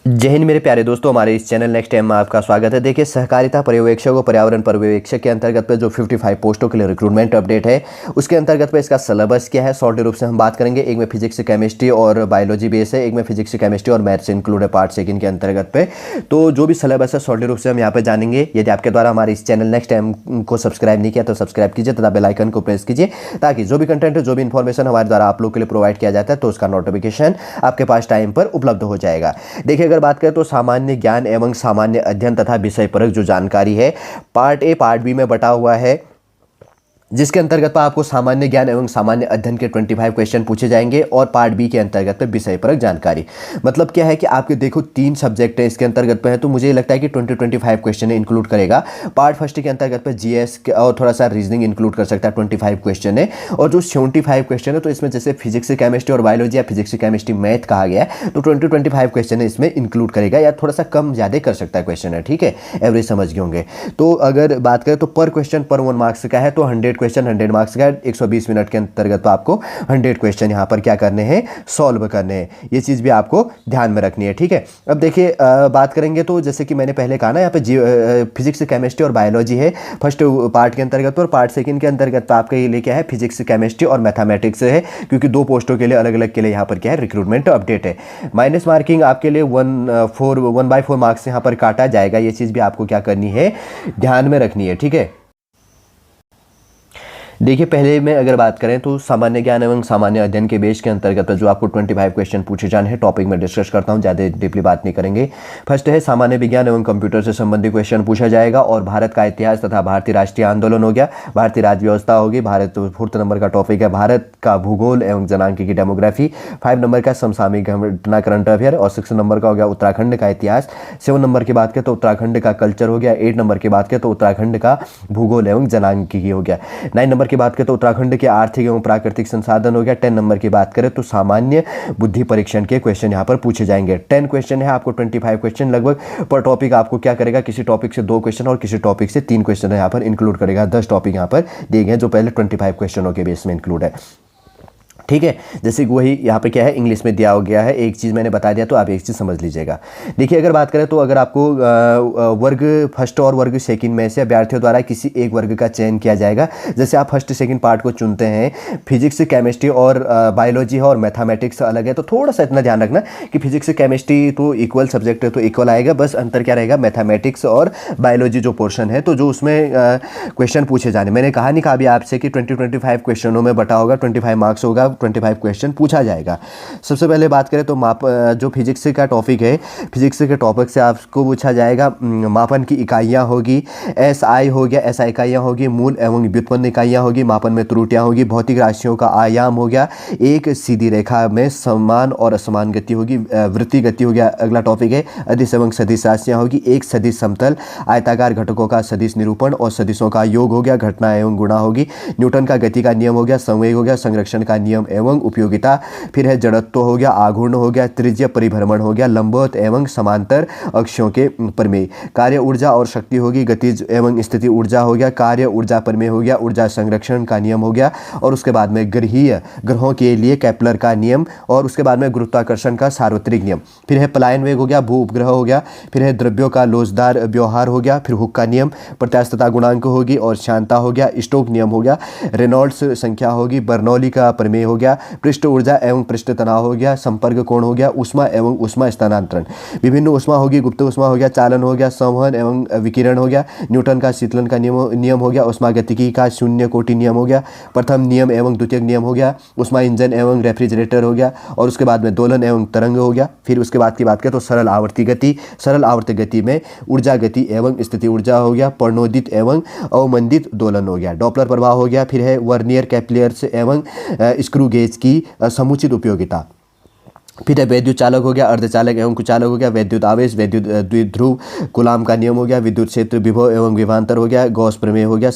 जय हिंद मेरे प्यारे दोस्तों, हमारे इस चैनल नेक्स्ट टाइम में आपका स्वागत है। देखिए, सहकारिता पर्यवेक्षक और पर्यावरण पर्यवेक्षक के अंतर्गत पे जो 55 पोस्टों के लिए रिक्रूटमेंट अपडेट है, उसके अंतर्गत पे इसका सिलेबस क्या है शॉर्ट रूप से हम बात करेंगे। एक में फिजिक्स केमिस्ट्री और बायोलॉजी बेस है, एक में फिजिक्स केमिस्ट्री और मैथ्स इंक्लूड है पार्ट सेकंड के अंतर्गत पे। तो जो भी सिलेबस है शॉर्ट रूप से हम यहाँ पे जानेंगे। यदि आपके द्वारा हमारे इस चैनल नेक्स्ट टाइम को सब्सक्राइब नहीं किया तो सब्सक्राइब कीजिए तथा बेल आइकन को प्रेस कीजिए, ताकि जो भी कंटेंट है, जो भी इन्फॉर्मेशन हमारे द्वारा आप लोग के लिए प्रोवाइड किया जाता है तो उसका नोटिफिकेशन आपके पास टाइम पर उपलब्ध हो जाएगा। देखिए, अगर बात करें तो सामान्य ज्ञान एवं सामान्य अध्ययन तथा विषय परक जो जानकारी है, पार्ट ए पार्ट बी में बटा हुआ है, जिसके अंतर्गत पर आपको सामान्य ज्ञान एवं सामान्य अध्ययन के 25 क्वेश्चन पूछे जाएंगे और पार्ट बी के अंतर्गत पे विषय परक जानकारी। मतलब क्या है कि आपके देखो 3 सब्जेक्ट है इसके अंतर्गत पे है, तो मुझे लगता है कि 25 क्वेश्चन इंक्लूड करेगा। पार्ट फर्स्ट के अंतर्गत पे जीएस और थोड़ा सा रीजनिंग इंक्लूड कर सकता है, 25 क्वेश्चन है। और जो 75 क्वेश्चन है तो इसमें जैसे फिजिक्स केमिस्ट्री और बायोलॉजी या फिजिक्स केमिस्ट्री मैथ कहा गया है, तो 25 क्वेश्चन है इसमें इंक्लूड करेगा, या थोड़ा सा कम ज़्यादा कर सकता है क्वेश्चन है, ठीक है, एवरेज समझ गए होंगे। तो अगर बात करें तो पर क्वेश्चन पर 1 मार्क्स का है, तो 100 क्वेश्चन 100 मार्क्स का 120 मिनट के अंतर्गत तो आपको 100 क्वेश्चन यहाँ पर क्या करने हैं, सॉल्व करने हैं। ये चीज़ भी आपको ध्यान में रखनी है, ठीक है। अब देखिए, बात करेंगे तो जैसे कि मैंने पहले कहा ना, यहाँ पे फिजिक्स केमिस्ट्री और बायोलॉजी है फर्स्ट पार्ट के अंतर्गत, और पार्ट सेकंड के अंतर्गत तो आपका ये क्या है, फिजिक्स केमिस्ट्री और मैथमेटिक्स है, क्योंकि 2 पोस्टों के लिए अलग अलग के लिए यहाँ पर क्या है, रिक्रूटमेंट अपडेट है। माइनस मार्किंग आपके लिए 1/4 मार्क्स यहाँ पर काटा जाएगा। ये चीज़ भी आपको क्या करनी है, ध्यान में रखनी है, ठीक है। देखिए, पहले में अगर बात करें तो सामान्य ज्ञान एवं सामान्य अध्ययन के बेस के अंतर्गत जो आपको 25 क्वेश्चन पूछे जाने हैं, टॉपिक में डिस्कस करता हूं, ज़्यादा डीपली बात नहीं करेंगे। फर्स्ट है सामान्य विज्ञान एवं कंप्यूटर से संबंधित क्वेश्चन पूछा जाएगा, और भारत का इतिहास तथा भारतीय राष्ट्रीय आंदोलन हो गया, भारतीय राज्य व्यवस्था होगी, भारत 4th नंबर का टॉपिक है भारत का भूगोल एवं जनांक की डेमोग्राफी, 5 नंबर का समसामयिक घटना करंट अफेयर, और 6 नंबर का हो गया उत्तराखंड का इतिहास, 7 नंबर की बात करें तो उत्तराखंड का कल्चर हो गया, 8 नंबर की बात करें तो उत्तराखंड का भूगोल एवं जनांकिकी हो गया, 9 नंबर की बात करें तो उत्तराखंड के आर्थिक एवं प्राकृतिक संसाधन हो गया, 10 नंबर की बात करें तो सामान्य बुद्धि परीक्षण के क्वेश्चन यहां पर पूछे जाएंगे। 10 क्वेश्चन है, आपको 25 क्वेश्चन लगभग पर टॉपिक आपको क्या करेगा, किसी टॉपिक से 2 क्वेश्चन और किसी टॉपिक से 3 क्वेश्चन यहां पर इंक्लूड करेगा। 10 टॉपिक यहां पर दिए गए जो पहले 25 क्वेश्चनों के बेस में इंक्लूड है, ठीक है। जैसे कि वही यहाँ पे क्या है, इंग्लिश में दिया हो गया है। एक चीज़ मैंने बता दिया तो आप एक चीज़ समझ लीजिएगा। देखिए, अगर बात करें तो अगर आपको वर्ग फर्स्ट और वर्ग सेकंड में से अभ्यर्थियों द्वारा किसी एक वर्ग का चयन किया जाएगा। जैसे आप फर्स्ट सेकंड पार्ट को चुनते हैं, फिजिक्स केमिस्ट्री और बायोलॉजी है और मैथमेटिक्स अलग है, तो थोड़ा सा इतना ध्यान रखना कि फिजिक्स केमिस्ट्री तो इक्वल सब्जेक्ट है तो इक्वल आएगा, बस अंतर क्या रहेगा, मैथमेटिक्स और बायोलॉजी जो पोर्शन है तो जो उसमें क्वेश्चन पूछे जाने, मैंने कहा नहीं कहा भी आपसे कि 25 क्वेश्चनों में बटा होगा, 25 मार्क्स होगा, 25 क्वेश्चन पूछा जाएगा। सबसे पहले बात करें तो जो फिजिक्स का टॉपिक है, फिजिक्स के टॉपिक से आपको पूछा जाएगा मापन की इकाइयाँ होगी, एसआई हो गया, एसआई इकाइयाँ होगी, मूल एवं व्युत्पन्न इकाइयाँ होगी, मापन में त्रुटियाँ होगी, भौतिक राशियों का आयाम हो गया, एक सीधी रेखा में समान और असमान गति होगी, वृत्तीय गति हो गया। अगला टॉपिक है अदिश एवं सदिश राशियाँ होगी, एक सदिश समतल आयताकार घटकों का सदिश निरूपण और सदिशों का योग हो गया, घटना एवं गुणा होगी, न्यूटन का गति का नियम हो गया, संवेग हो गया, संरक्षण का नियम एवं उपयोगिता, फिर है जड़त्व हो गया, आघूर्ण हो गया, त्रिज्य परिभ्रमण हो गया, लंबवत एवं समांतर अक्षों के प्रमेय, कार्य ऊर्जा और शक्ति होगी, गतिज एवं स्थिति ऊर्जा हो गया, कार्य ऊर्जा प्रमेय हो गया, ऊर्जा संरक्षण का नियम हो गया, और उसके बाद में ग्रहीय ग्रहों के लिए केपलर का नियम, और उसके बाद में गुरुत्वाकर्षण का सार्वत्रिक नियम, फिर है पलायन वेग हो गया, भू उपग्रह हो गया, फिर है द्रव्यों का लोचदार व्यवहार हो गया, फिर हुक का नियम, प्रत्यास्थता गुणांक होगी और शांता हो गया, स्टोक नियम हो गया, रेनॉल्ड्स संख्या होगी, बर्नौली का प्रमेय हो गया, पृष्ठ ऊर्जा एवं पृष्ठ तनाव हो गया, संपर्क कोण हो गया, ऊष्मा एवं ऊष्मा स्थानांतरण, विभिन्न ऊष्मा होगी, गुप्त ऊष्मा हो गया, चालन हो गया, संवहन एवं विकिरण हो गया, न्यूटन का शीतलन का नियम हो गया, ऊष्मागतिकी का शून्य कोटि नियम हो गया, प्रथम नियम एवं द्वितीय नियम हो गया, ऊष्मा इंजन एवं रेफ्रिजरेटर हो गया, और उसके बाद में दोलन एवं तरंग हो गया। फिर उसके बाद की बात करें तो सरल आवर्ती गति, सरल आवर्ती गति में ऊर्जा गति एवं स्थिति ऊर्जा हो गया, प्रणोदित एवं अवमंदित दोलन हो गया, डॉपलर प्रभाव हो गया, फिर है वर्नियर कैपिलर्स एवं स्क्रू गेज की समुचित उपयोगिता, फिर विद्युत चालक हो गया, अर्धचालक एवं कुचालक हो गया, विद्युत आवेश, विद्युत द्विध्रुव, कूलाम का नियम हो गया, विद्युत क्षेत्र विभव एवं विभवांतर हो गया, गॉस प्रमेय हो गया,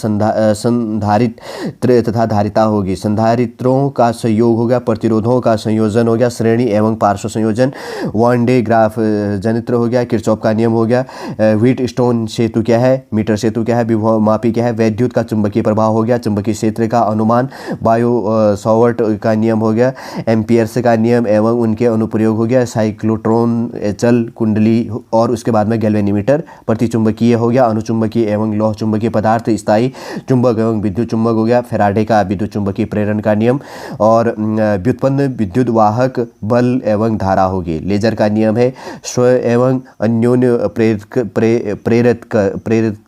संधारित्र तथा धारिता होगी, संधारित्रों का संयोग हो गया, प्रतिरोधों का संयोजन हो गया, श्रेणी एवं पार्श्व संयोजन, वन डे ग्राफ जनित्र हो गया, किरचॉफ का नियम हो गया, व्हीट स्टोन सेतु क्या है, मीटर सेतु क्या है, विभव मापी क्या है, वैद्युत का चुंबकीय प्रभाव हो गया, चुंबकीय क्षेत्र का अनुमान, बायो सॉवर्ट का नियम हो गया, एम्पियर्स का नियम एवं उनके अनुप्रयोग हो गया, साइक्लोट्रॉन चल कुंडली, और उसके बाद में गैल्वेनीमीटर। प्रतिचुंबकीय हो गया, अनुचुंबकीय एवं लौह चुंबकीय पदार्थ, स्थायी चुंबक एवं विद्युत चुंबक हो गया, फेराडे का विद्युत चुंबकीय प्रेरण का नियम, और व्युत्पन्न विद्युत वाहक बल एवं धारा होगी। लेजर का नियम है स्व एवं अन्योन्य प्रेरित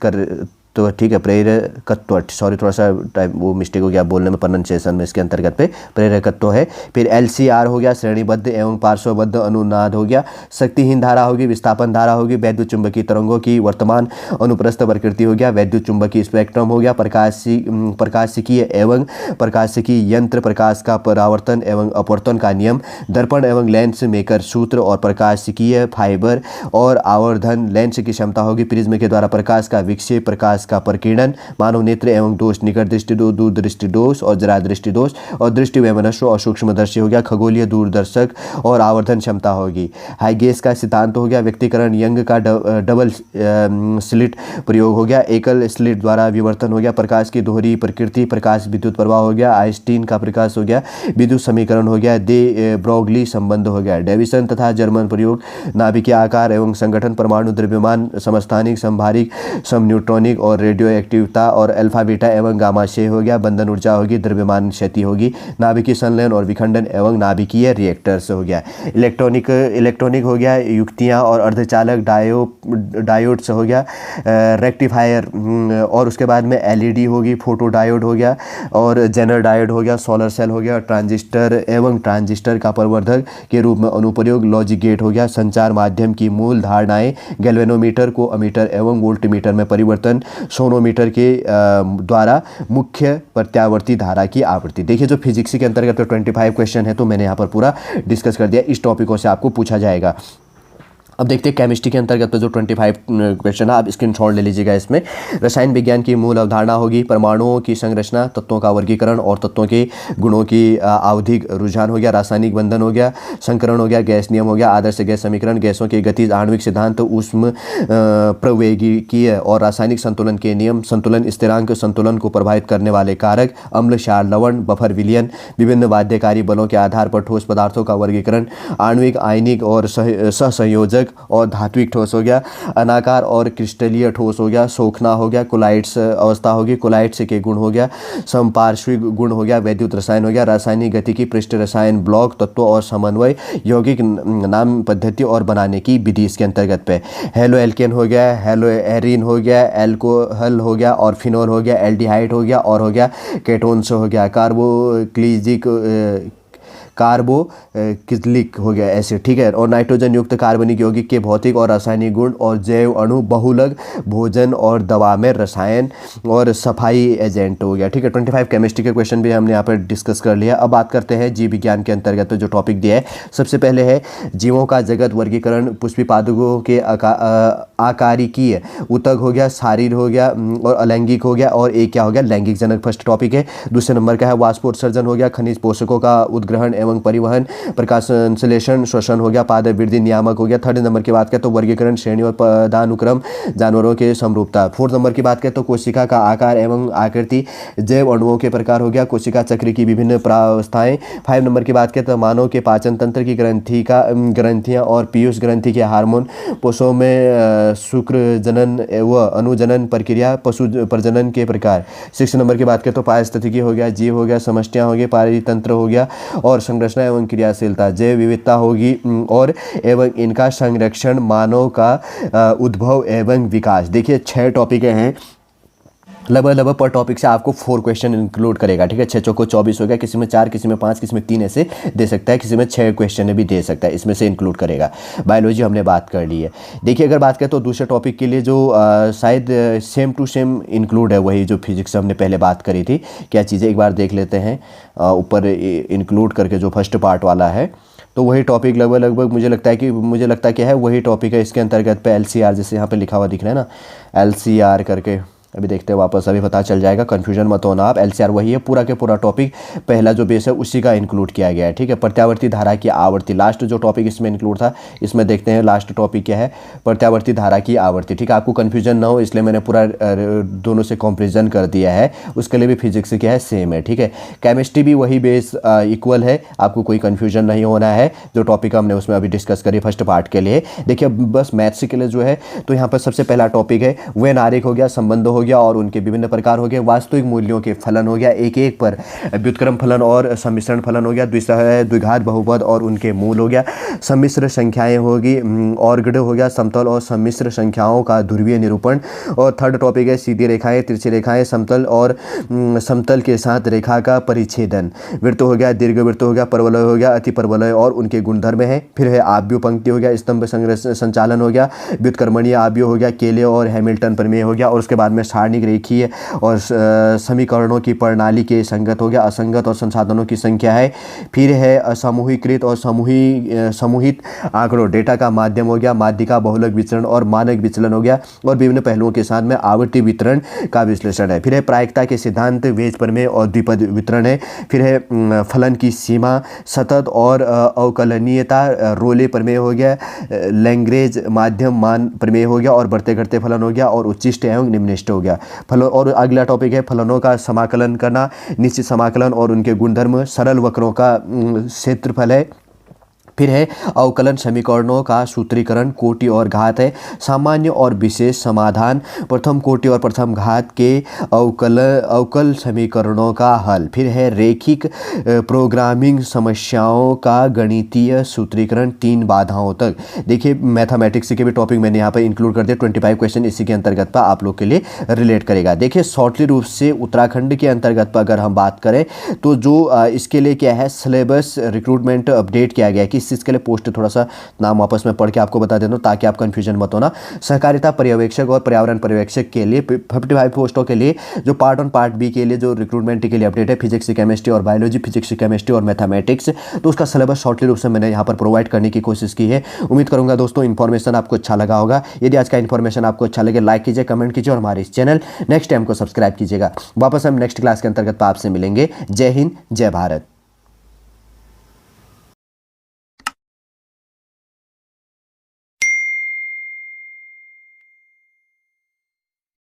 कर, तो ठीक है, प्रेरकत्व, सॉरी थोड़ा सा टाइम वो मिस्टेक हो गया बोलने में, प्रोनाउंसिएशन में, इसके अंतर्गत पे प्रेरकत्व है। फिर LCR हो गया, श्रेणीबद्ध एवं पार्श्वबद्ध अनुनाद हो गया। शक्तिहीन धारा होगी, विस्थापन धारा होगी, वैद्युत चुंबकीय तरंगों की वर्तमान अनुप्रस्थ प्रकृति हो गया, वैद्युत चुंबकीय स्पेक्ट्रम हो गया, प्रकाशिकीय एवं प्रकाशिकी यंत्र, प्रकाश का परावर्तन एवं अपवर्तन का नियम, दर्पण एवं लेंस मेकर सूत्र, और प्रकाशिकीय फाइबर और आवर्धन लेंस की क्षमता होगी। प्रिज्म के द्वारा प्रकाश का विक्षेप, प्रकाश का प्रकीर्णन, मानव नेत्र एवं दोष, निकट दृष्टि दोष, दूर दृष्टि दोष और जरा दृष्टि दोष, और दृष्टि वैमनस्यु और सूक्ष्मदर्शी हो गया। खगोलीय दूरदर्शक और आवर्धन क्षमता होगी। हाइगेस का सिद्धांत हो गया। व्यक्तिकरण यंग का डबल स्लिट प्रयोग हो गया। एकल स्लिट द्वारा विवर्तन हो गया। प्रकाश की दोहरी प्रकृति, प्रकाश विद्युत प्रवाह हो गया। आइंस्टीन का प्रकाश हो गया। विद्युत समीकरण हो गया। दे ब्रोगली संबंध हो गया। डेविसन तथा जर्मन प्रयोग, नाभिकीय आकार एवं संगठन, परमाणु द्रव्यमान, समस्थानिक, संभारिक, समन्यूट्रॉनिक और रेडियो एक्टिवता, और अल्फा बीटा एवं गामा क्षय हो गया। बंधन ऊर्जा होगी, द्रव्यमान क्षति होगी। नाभिकीय संलयन और विखंडन एवं नाभिकीय रिएक्टर्स हो गया। इलेक्ट्रॉनिक हो गया। युक्तियाँ और अर्धचालक, डायोड्स हो गया। रेक्टिफायर, और उसके बाद में LED होगी, फोटो डायोड हो गया, और जेनर डायोड हो गया, सोलर सेल हो गया, ट्रांजिस्टर एवं ट्रांजिस्टर का प्रवर्धक के रूप में अनुप्रयोग, लॉजिक गेट हो गया। संचार माध्यम की मूल धारणाएं, गैल्वेनोमीटर को अमीटर एवं वोल्टमीटर में परिवर्तन, सोनोमीटर के द्वारा मुख्य प्रत्यावर्ती धारा की आवृत्ति। देखिए जो फिजिक्स के अंतर्गत 25 क्वेश्चन है तो मैंने यहाँ पर पूरा डिस्कस कर दिया। इस टॉपिकों से आपको पूछा जाएगा। अब देखते हैं केमिस्ट्री के अंतर्गत तो जो 25 क्वेश्चन है, आप स्क्रीनशॉट ले लीजिएगा। इसमें रसायन विज्ञान की मूल अवधारणा होगी, परमाणुओं की संरचना, तत्वों का वर्गीकरण और तत्वों के गुणों की आवधिक रुझान हो गया। रासायनिक बंधन हो गया। संकरण हो गया। गैस नियम हो गया। आदर्श गैस समीकरण, गैसों की गति, आणविक सिद्धांत, ऊष्म प्रवैगिकीय और रासायनिक संतुलन के नियम, संतुलन स्थिरांक, संतुलन को प्रभावित करने वाले कारक, अम्ल, क्षार, लवण, बफर विलयन, विभिन्न बाध्यकारी बलों के आधार पर ठोस पदार्थों का वर्गीकरण, आणविक, आयनिक और सहसंयोजक और धात्विक ठोस हो गया। अनाकार और क्रिस्टलीय ठोस हो गया। सोखना हो गया। कोलाइड्स अवस्था होगी। कोलाइड्स के गुण हो गया। समपार्श्विक गुण हो गया। वैद्युत रसायन हो गया। रासायनिक गतिकी, पृष्ठ रसायन, ब्लॉक तत्व और समन्वय, यौगिक नाम पद्धति और बनाने की विधि इसके अंतर्गत पे। हेलो एल्केन हो गया। हेलो एरीन हो गया। एल्कोहल हो गया और फिनोल हो गया। एल्डिहाइड हो गया और हो गया केटोन्स हो गया। कार्बोक्सिलिक हो गया एसिड, ठीक है। और नाइट्रोजन युक्त कार्बनिक यौगिक के भौतिक और रासायनिक गुण और जैव अणु, बहुलक, भोजन और दवा में रसायन और सफाई एजेंट हो गया, ठीक है। 25 केमिस्ट्री के क्वेश्चन भी हमने यहाँ पर डिस्कस कर लिया। अब बात करते हैं जीव विज्ञान के अंतर्गत जो टॉपिक दिया है। सबसे पहले है जीवों का जगत वर्गीकरण। पुष्पी पादपों के आकारिकीय, उतक हो गया, शारीर हो गया और अलैंगिक हो गया, और एक क्या हो गया, लैंगिक जनक फर्स्ट टॉपिक है। दूसरे नंबर का है वाष्पोत्सर्जन हो गया, खनिज पोषकों का उद्ग्रहण एवं परिवहन, प्रकाश संश्लेषण, श्वसन हो गया, पाद वृद्धि नियामक हो गया। थर्ड नंबर की बात करें तो वर्गीकरण, श्रेणी और पदानुक्रम, जानवरों के समरूपता। फोर्थ नंबर की बात करें तो कोशिका का आकार एवं आकृति, जैव अणुओं के प्रकार हो गया, कोशिका चक्र की विभिन्न प्रावस्थाएं। 5 नंबर की बात करें तो मानव के पाचन तंत्र की ग्रंथियां और पीयूष ग्रंथि के हार्मोन, पशुओं में शुक्र जनन व अनुजनन प्रक्रिया, पशु प्रजनन के प्रकार। 6 नंबर की बात करें तो पारिस्थितिकी हो गया, जीव हो गया, समष्टियाँ हो गई, पारितंत्र हो गया और संरचना एवं क्रियाशीलता। जैव विविधता होगी और एवं इनका संरक्षण, मानव का उद्भव एवं विकास। देखिए 6 टॉपिक हैं, लगभग पर टॉपिक से आपको 4 क्वेश्चन इंक्लूड करेगा, ठीक है। 6 चौको 24 हो गया, किसी में 4, किसी में 5, किसी में 3 ऐसे दे सकता है, किसी में 6 क्वेश्चन भी दे सकता है, इसमें से इंक्लूड करेगा। बायोलॉजी हमने बात कर ली है। देखिए अगर बात करें तो दूसरे टॉपिक के लिए जो शायद सेम टू सेम इंक्लूड है, वही जो फिजिक्स हमने पहले बात करी थी, क्या चीज़ें एक बार देख लेते हैं। ऊपर इंक्लूड करके जो फर्स्ट पार्ट वाला है तो वही टॉपिक लगभग मुझे लगता है कि है वही टॉपिक है। इसके अंतर्गत पे LCR, जैसे यहाँ पे लिखा हुआ दिख रहा है ना, LCR करके, अभी देखते हैं वापस, अभी पता चल जाएगा, कन्फ्यूजन मत होना आप। एलसीआर वही है, पूरा के पूरा टॉपिक पहला जो बेस है उसी का इंक्लूड किया गया है, ठीक है। प्रत्यावर्ती धारा की आवर्ती, लास्ट जो टॉपिक इसमें इंक्लूड था, इसमें देखते हैं लास्ट टॉपिक क्या है, प्रत्यावर्ती धारा की आवर्ती, ठीक है। आपको कन्फ्यूजन ना हो इसलिए मैंने पूरा दोनों से कंपेरिजन कर दिया है, उसके लिए भी फिजिक्स क्या है, सेम है, ठीक है। केमिस्ट्री भी वही बेस इक्वल है, आपको कोई कन्फ्यूजन नहीं होना है। जो टॉपिक हमने उसमें अभी डिस्कस करी फर्स्ट पार्ट के लिए। देखिए बस मैथ्स के लिए जो है, तो यहाँ पर सबसे पहला टॉपिक है व्यन आरेख हो गया, संबंध हो गया और उनके विभिन्न प्रकार हो गए, वास्तविक मूल्यों के फलन हो गया एक एक पर, व्युत्क्रम फलन और सम्मिश्रण फलन हो गया, द्विघात बहुपद और उनके मूल हो गया, सम्मिश्र संख्याएं होगी, और गढ़ हो गया, समतल और सम्मिश्र संख्याओं का ध्रुवीय निरूपण। और थर्ड टॉपिक है सीधी रेखाएं, तिरछी रेखाएं, समतल और समतल के साथ रेखा का परिच्छेदन। वृत्त हो गया, दीर्घ वृत्त हो गया, परवलय हो गया, अति परवलय और उनके गुणधर्म है। फिर है आव्यूह पंक्ति हो गया, स्तंभ संचालन हो गया, व्युत्क्रमणीय आव्यूह हो गया, केले और हैमिल्टन प्रमेय हो गया। और उसके बाद में सारणिक रेखीय और समीकरणों की प्रणाली के संगत हो गया, असंगत और संसाधनों की संख्या है। फिर है असमूहीकृत और समूहित आंकड़ों, डेटा का माध्यम हो गया, माध्यिका बहुलक विचरण और मानक विचलन हो गया, और विभिन्न पहलुओं के साथ में आवर्ती वितरण का विश्लेषण है। फिर है प्रायिकता के सिद्धांत, वेज प्रमेय और द्विपद वितरण है। फिर है फलन की सीमा, सतत और अवकलनीयता, रोले प्रमेय हो गया, लैग्रेंज माध्यम मान प्रमेय हो गया, और बढ़ते घटते फलन हो गया, और उच्चिष्ट एवं निम्निष्ट हो गया फलन। और अगला टॉपिक है फलनों का समाकलन करना, निश्चित समाकलन और उनके गुणधर्म, सरल वक्रों का क्षेत्रफल है। फिर है अवकलन समीकरणों का सूत्रीकरण, कोटि और घात है, सामान्य और विशेष समाधान, प्रथम कोटि और प्रथम घात के अवकल समीकरणों का हल। फिर है रैखिक प्रोग्रामिंग समस्याओं का गणितीय सूत्रीकरण 3 बाधाओं तक। देखिए मैथमेटिक्स के भी टॉपिक मैंने यहाँ पर इंक्लूड कर दिया, 25 क्वेश्चन इसी के अंतर्गत पर आप लोग के लिए रिलेट करेगा। देखिए शॉर्टली रूप से उत्तराखंड के अंतर्गत पर अगर हम बात करें तो जो इसके लिए क्या है, सिलेबस रिक्रूटमेंट अपडेट किया गया है कि इस चीज़ के लिए पोस्ट, थोड़ा सा नाम वापस में पढ़ के आपको बता देता हूँ ताकि आप कंफ्यूजन मत होना। सहकारिता पर्यवेक्षक और पर्यावरण पर्यवेक्षक के लिए 55 पोस्टों के लिए जो पार्ट 1 पार्ट बी के लिए जो रिक्रूटमेंट के लिए अपडेट है, फिजिक्स केमिस्ट्री और बायोलॉजी, फिजिक्स केमिस्ट्री और मैथमेटिक्स, तो उसका सिलेबस शॉर्टली रूप से मैंने यहाँ पर प्रोवाइड करने की कोशिश की है। उम्मीद करूँगा दोस्तों इन्फॉर्मेशन आपको अच्छा लगा होगा। यदि आज का इन्फॉर्मेशन आपको अच्छा लगे लाइक कीजिए, कमेंट कीजिए और हमारे इस चैनल नेक्स्ट टाइम को सब्सक्राइब कीजिएगा। वापस हम नेक्स्ट क्लास के अंतर्गत आपसे मिलेंगे। जय हिंद, जय भारत।